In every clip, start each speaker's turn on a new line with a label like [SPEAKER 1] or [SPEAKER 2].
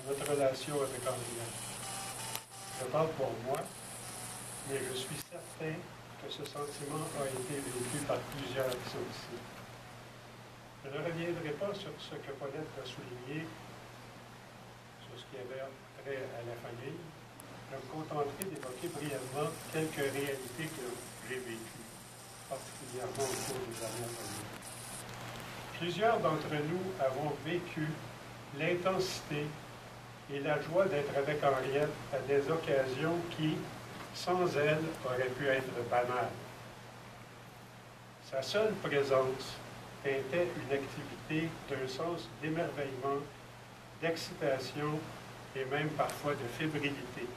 [SPEAKER 1] notre relation avec Henriette. Je parle pour moi, mais je suis certain que ce sentiment a été vécu par plusieurs qui sont ici. Je ne reviendrai pas sur ce que Paulette a souligné, sur ce qui avait trait à la famille. Je me contenterai d'évoquer brièvement quelques réalités que j'ai vécues, particulièrement au cours des dernières années. Plusieurs d'entre nous avons vécu l'intensité et la joie d'être avec Henriette à des occasions qui, sans elle, auraient pu être banales. Sa seule présence était une activité d'un sens d'émerveillement, d'excitation et même parfois de fébrilité,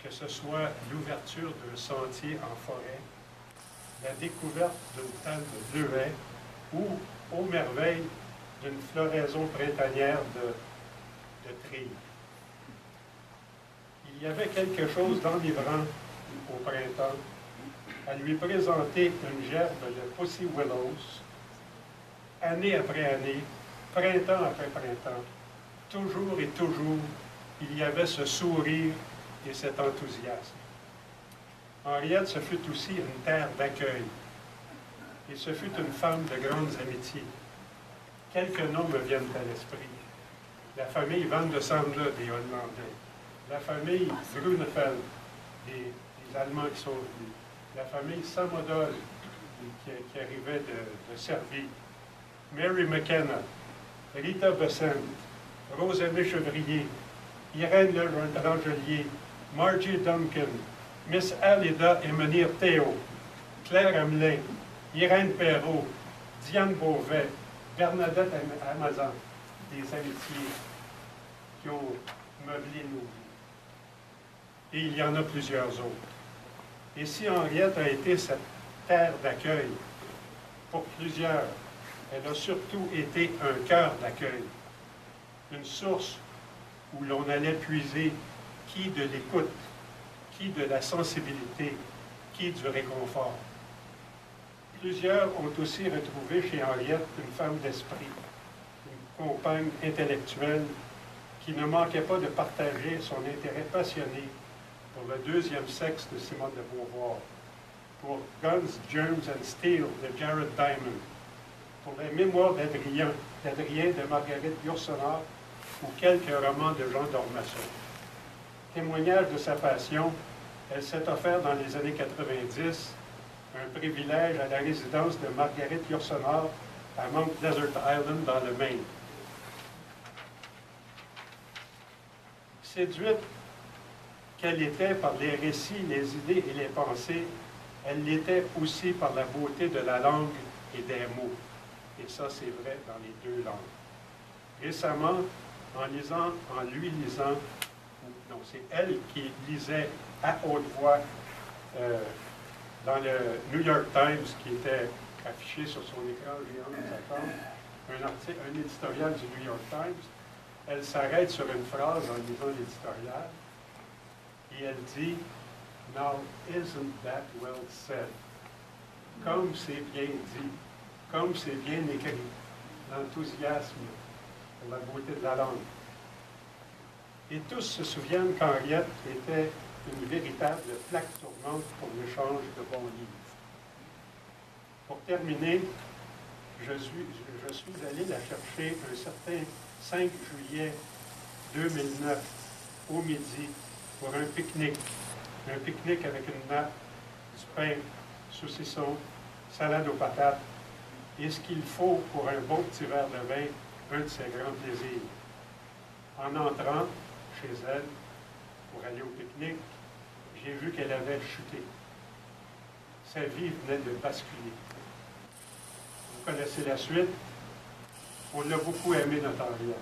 [SPEAKER 1] que ce soit l'ouverture d'un sentier en forêt, la découverte d'une table de bleuets ou, aux merveilles, d'une floraison printanière de trilles. Il y avait quelque chose d'enivrant au printemps à lui présenter une gerbe de Pussy Willows, année après année, printemps après printemps, toujours et toujours, il y avait ce sourire et cet enthousiasme. Henriette, ce fut aussi une terre d'accueil, et ce fut une femme de grandes amitiés. Quelques noms me viennent à l'esprit. La famille Van de Sandler, des Hollandais. La famille Grunefeld, des Allemands qui sont venus. La famille Samodol, qui arrivait de Serbie. Mary McKenna, Rita Besant, Rosemée Chevrier, Irène Rangelier, Margie Duncan, Miss Alida et Menhir Théo, Claire Hamelin, Irène Perrault, Diane Beauvais, Bernadette Amazon, des amitiés qui ont meublé nos vies. Et il y en a plusieurs autres. Et si Henriette a été cette terre d'accueil, pour plusieurs, elle a surtout été un cœur d'accueil, une source où l'on allait puiser qui de l'écoute, qui de la sensibilité, qui du réconfort. Plusieurs ont aussi retrouvé chez Henriette une femme d'esprit, une compagne intellectuelle qui ne manquait pas de partager son intérêt passionné pour le deuxième sexe de Simone de Beauvoir, pour Guns, Germs and Steel de Jared Diamond, pour les mémoires d'Adrien de Marguerite Yourcenar ou quelques romans de Jean d'Ormesson. Témoignage de sa passion, elle s'est offert dans les années 90 un privilège à la résidence de Marguerite Yourcenar à Mount Desert Island dans le Maine. Séduite qu'elle était par les récits, les idées et les pensées, elle l'était aussi par la beauté de la langue et des mots. Et ça, c'est vrai dans les deux langues. Récemment, en lui lisant, non, c'est elle qui lisait à haute voix dans le New York Times, qui était affiché sur son écran géant de sa chambre, un éditorial du New York Times. Elle s'arrête sur une phrase en lisant l'éditorial et elle dit « Now, isn't that well said? » Comme c'est bien dit, comme c'est bien écrit, l'enthousiasme pour la beauté de la langue. Et tous se souviennent qu'Henriette était une véritable plaque tournante pour l'échange de bons livres. Pour terminer, je suis allé la chercher un certain 5 juillet 2009, au midi, pour un pique-nique. Un pique-nique avec une nappe, du pain, saucisson, salade aux patates, et ce qu'il faut pour un bon petit verre de vin, un de ses grands plaisirs. En entrant chez elle, pour aller au pique-nique, j'ai vu qu'elle avait chuté. Sa vie venait de basculer. Vous connaissez la suite. On l'a beaucoup aimé, notre Henriette.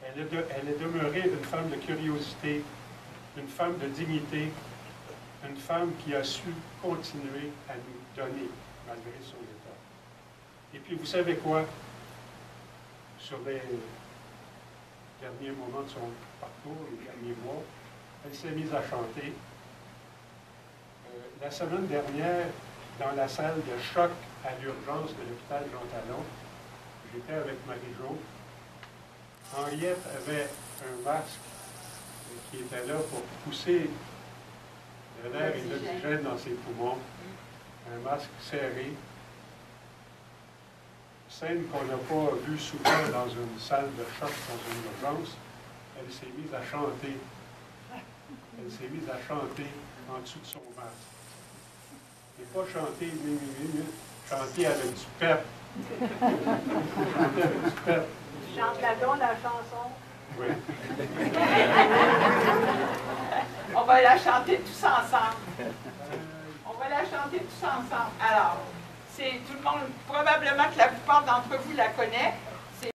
[SPEAKER 1] Elle est demeurée une femme de curiosité, une femme de dignité, une femme qui a su continuer à nous donner, malgré son état. Et puis, vous savez quoi? Sur les derniers moments de son parcours, les derniers mois, elle s'est mise à chanter. La semaine dernière, dans la salle de choc à l'urgence de l'hôpital Jean Talon, j'étais avec Marie-Jo Henriette avait un masque qui était là pour pousser de l'air et de l'oxygène dans ses poumons. Un masque serré. Scène qu'on n'a pas vue souvent dans une salle de choc, dans une urgence. Elle s'est mise à chanter. Elle s'est mise à chanter en dessous de son masque. Et pas chanter, chanter avec du pep. Chanter avec du pep.
[SPEAKER 2] Chante la chanson.
[SPEAKER 1] Oui.
[SPEAKER 3] On va la chanter tous ensemble. On va la chanter tous ensemble. Alors, c'est tout le monde, probablement que la plupart d'entre vous la connaissent.